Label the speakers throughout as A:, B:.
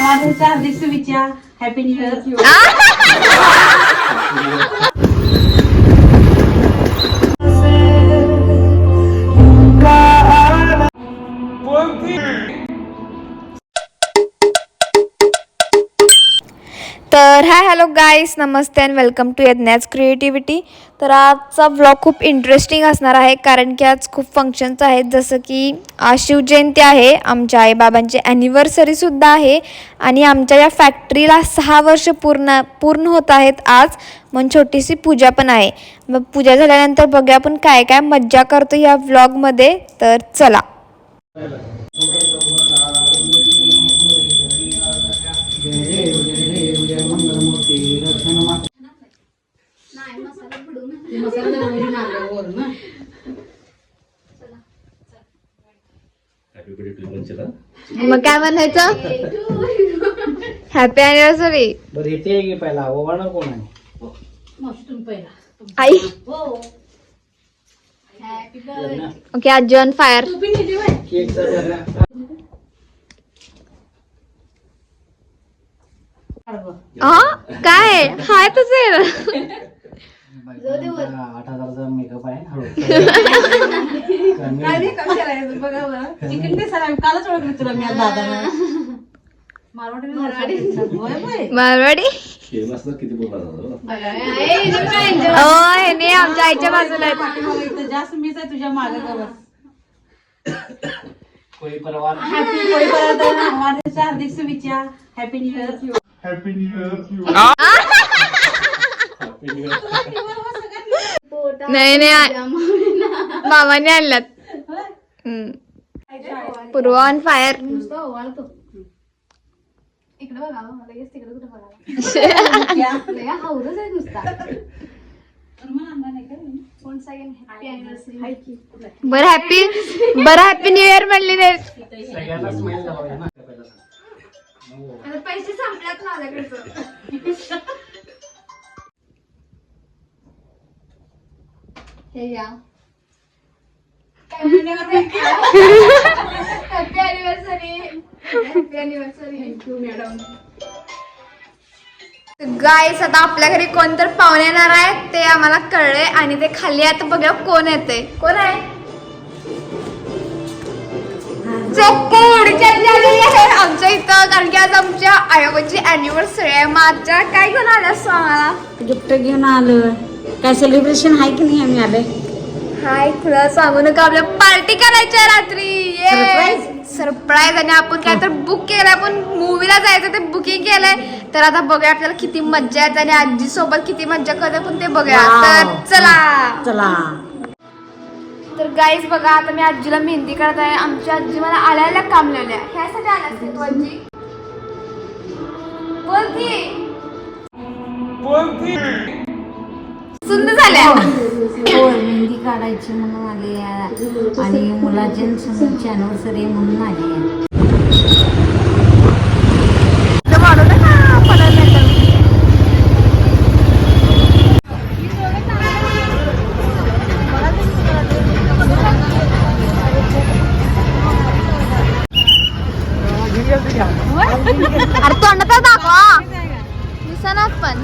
A: वाढदिवसाच्या हार्दिक शुभेच्छा. Happy new year.
B: तर हाय हॅलो गाईस, नमस्ते and welcome to Yadnya's creativity. तर आजचा व्लॉग खूप इंटरेस्टिंग असणार आहे, कारण की आज खूप फंक्शन्स आहेत. जसं की आज शिवजयंती आहे, आमच्या आईबाबांची ॲनिव्हर्सरीसुद्धा आहे आणि आमच्या या फॅक्टरीला 6 वर्ष पूर्ण होत आहेत आज. मग छोटीशी पूजा पण आहे. मग पूजा झाल्यानंतर बघूया आपण काय काय मज्जा करतो या व्लॉगमध्ये. तर चला. मग काय म्हणायचं? Happy anniversary.
C: बरं इथे की पहिला ओवाळणार कोण आहे?
B: आई. ओके, आजी ऑन फायर.
C: केकचा जरा
B: हा काय हाय तसे
C: 8,000चा मेकअप आहे.
A: कालच ओळखलं तुला मी दादा.
B: मारवाडी. आमच्या आईच्या बाजूला आहेत.
A: जास्त मीच आहे तुझ्या मागे.
C: कोई परवार.
A: हॅपी वाढदिवसाच्या हार्दिक शुभेच्छा. Happy new year.
B: नाही मामाने आणलात. पूर्व ऑन फायर.
D: इकडे बघा, लगेच तिकडे कुठे बघायला हावरच आहे नुसता.
B: बरं हॅपी न्यू इयर म्हणली नाही.
C: सगळ्यांना स्माइल लावायला ना.
D: पैसे संपल्यात माझ्याकडचं. हे या happy anniversary. Happy anniversary. Thank you madam.
B: Guys, आता आपल्या घरी कोणतर पाहुणे येणार आहे ते आम्हाला कळलंय आणि ते खाली आता बघा कोण येते. कोण आहे? आमच्या इथं, कारण की आज आमच्या आयोबाची अॅनिव्हर्सरी आहे. माझ्या काय घेऊन आल्यास आम्हाला?
A: गिफ्ट घेऊन आलं. काय सेलिब्रेशन आहे की नाही? आम्ही आले.
B: हाय, तुला सांगू नका, आपल्या पार्टी करायची आहे रात्री. सरप्राईज. आणि आपण काय तर बुक केलंय, आपण मूवीला जायचं ते बुकिंग केलंय. तर आता बघूया आपल्याला किती मज्जा येते आणि आजी सोबत किती मज्जा करते पण ते बघूया. तर चला. तर गाईज बघा, आता मी आजीला मेहंदी करत आहे. आमची आजी मला आल्याला काम लावल्या. ह्यासाठी आल्या असते तू आजी? बोलती सुंदर झाल्या.
A: मेहंदी काढायची म्हणून आले आणि मुलाच्या अॅनिव्हर्सरी म्हणून आली.
B: अरे तोंड तर दाखवा दिसनाच पण.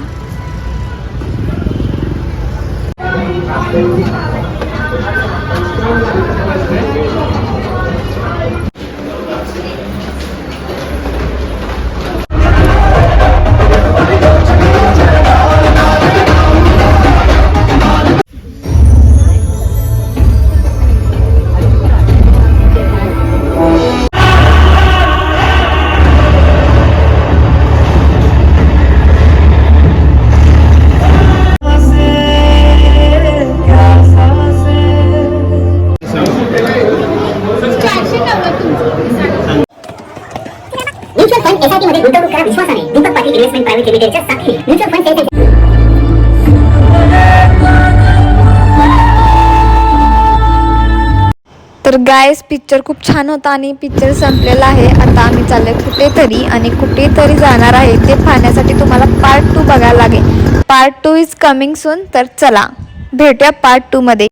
E: एसआयपी मध्ये गुंतवणूक करा विश्वासाने. दीपक पाटील इन्व्हेस्टमेंट प्रायव्हेट लिमिटेडच्या साखळी म्युच्युअल फंड.
B: तर गायस, पिक्चर खूप छान होता आणि पिक्चर संपलेला आहे. आता आम्ही चाललोय कुठेतरी आणि कुठेतरी जाणार आहे. ते पाहण्यासाठी तुम्हाला पार्ट 2 बघायला लागेल. Part 2 is coming soon. तर चला भेटूया पार्ट 2 मध्ये.